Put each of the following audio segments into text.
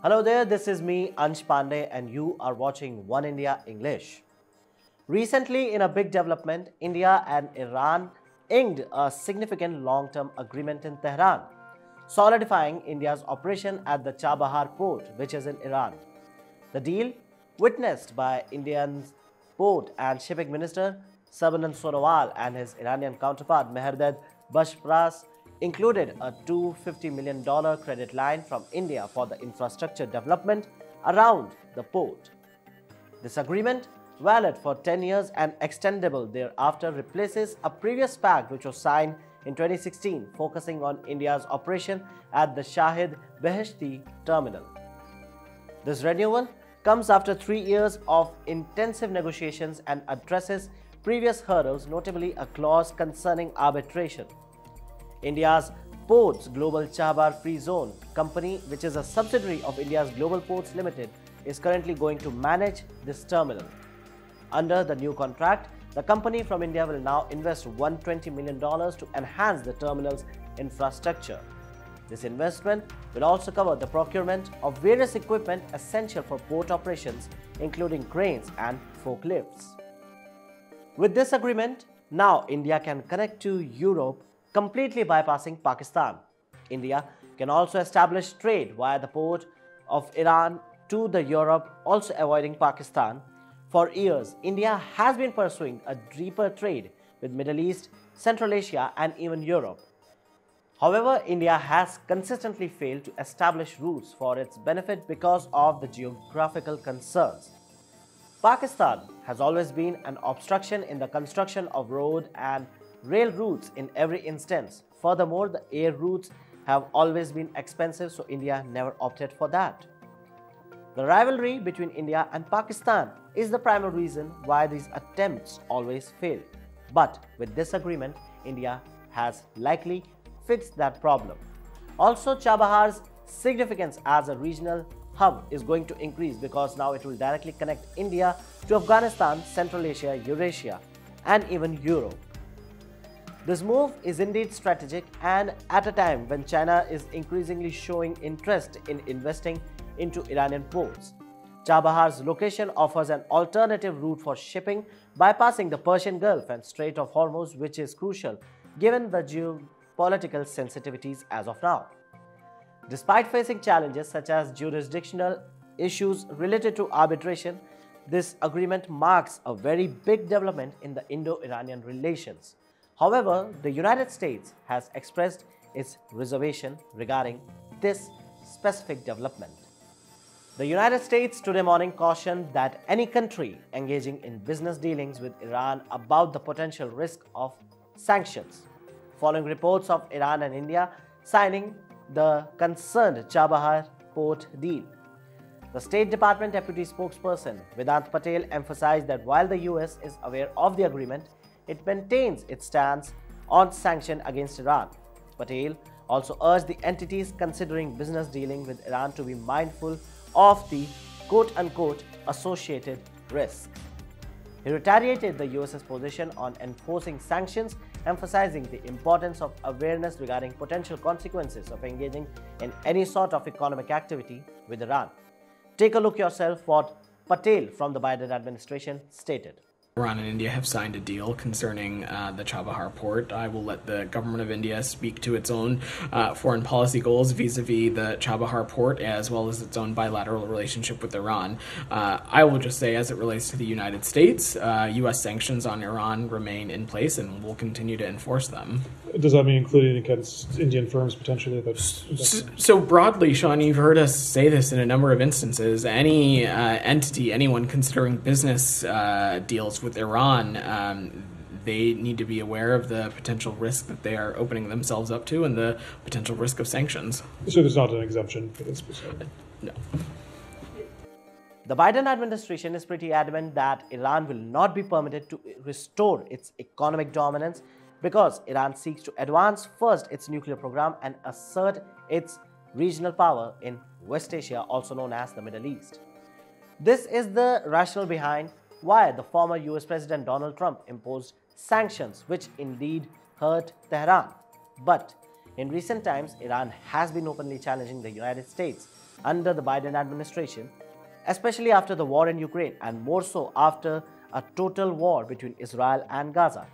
Hello there, this is me, Ansh Pandey, and you are watching One India English. Recently, in a big development, India and Iran inked a significant long-term agreement in Tehran, solidifying India's operation at the Chabahar port, which is in Iran. The deal, witnessed by Indian Port and Shipping Minister Sarbanan Sonowal and his Iranian counterpart Mehrdad Bashpras, included a $250 million credit line from India for the infrastructure development around the port. This agreement, valid for 10 years and extendable thereafter, replaces a previous pact which was signed in 2016, focusing on India's operation at the Shahid Beheshti terminal. This renewal comes after 3 years of intensive negotiations and addresses previous hurdles, notably a clause concerning arbitration. India's Ports Global Chabahar Free Zone Company, which is a subsidiary of India's Global Ports Limited, is currently going to manage this terminal. Under the new contract, the company from India will now invest $120 million to enhance the terminal's infrastructure. This investment will also cover the procurement of various equipment essential for port operations, including cranes and forklifts. With this agreement, now India can connect to Europe, completely bypassing Pakistan. India can also establish trade via the port of Iran to the Europe, also avoiding Pakistan. For years, India has been pursuing a deeper trade with Middle East, Central Asia and even Europe. However, India has consistently failed to establish routes for its benefit because of the geographical concerns. Pakistan has always been an obstruction in the construction of road and rail routes in every instance. Furthermore, the air routes have always been expensive, so India never opted for that. The rivalry between India and Pakistan is the primary reason why these attempts always fail. But with this agreement, India has likely fixed that problem. Also, Chabahar's significance as a regional hub is going to increase because now it will directly connect India to Afghanistan, Central Asia, Eurasia, and even Europe. This move is indeed strategic, and at a time when China is increasingly showing interest in investing into Iranian ports. Chabahar's location offers an alternative route for shipping, bypassing the Persian Gulf and Strait of Hormuz, which is crucial given the geopolitical sensitivities as of now. Despite facing challenges such as jurisdictional issues related to arbitration, this agreement marks a very big development in the Indo-Iranian relations. However, the United States has expressed its reservation regarding this specific development. The United States today morning cautioned that any country engaging in business dealings with Iran about the potential risk of sanctions, following reports of Iran and India signing the concerned Chabahar port deal. The State Department Deputy Spokesperson Vedant Patel emphasized that while the US is aware of the agreement, it maintains its stance on sanctions against Iran. Patel also urged the entities considering business dealing with Iran to be mindful of the quote-unquote associated risk. He reiterated the US's position on enforcing sanctions, emphasizing the importance of awareness regarding potential consequences of engaging in any sort of economic activity with Iran. Take a look yourself what Patel from the Biden administration stated. Iran and India have signed a deal concerning the Chabahar port. I will let the government of India speak to its own foreign policy goals vis-a-vis the Chabahar port, as well as its own bilateral relationship with Iran. I will just say, as it relates to the United States, U.S. sanctions on Iran remain in place and will continue to enforce them. Does that mean including against Indian firms potentially? So broadly, Sean, you've heard us say this in a number of instances. Any entity, anyone considering business deals with Iran, they need to be aware of the potential risk that they are opening themselves up to and the potential risk of sanctions. So there's not an exemption for this? No. The Biden administration is pretty adamant that Iran will not be permitted to restore its economic dominance because Iran seeks to advance first its nuclear program and assert its regional power in West Asia, also known as the Middle East. This is the rationale behind why the former US President Donald Trump imposed sanctions, which indeed hurt Tehran. But in recent times, Iran has been openly challenging the United States under the Biden administration, especially after the war in Ukraine and more so after a total war between Israel and Gaza.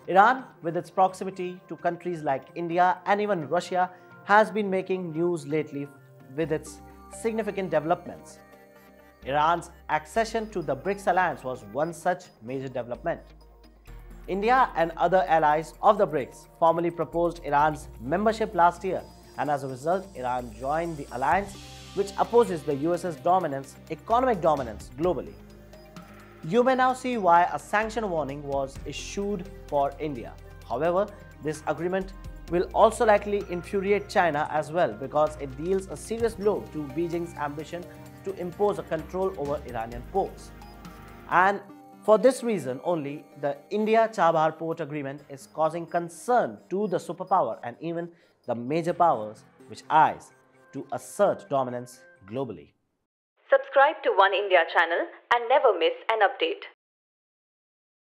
Iran, with its proximity to countries like India and even Russia, has been making news lately with its significant developments. Iran's accession to the BRICS alliance was one such major development. India and other allies of the BRICS formally proposed Iran's membership last year, and as a result, Iran joined the alliance, which opposes the US's economic dominance globally. You may now see why a sanction warning was issued for India. However, this agreement will also likely infuriate China as well because it deals a serious blow to Beijing's ambition to impose a control over Iranian ports. And for this reason only, the India-Chabahar port agreement is causing concern to the superpower and even the major powers which eyes to assert dominance globally. Subscribe to One India channel and never miss an update.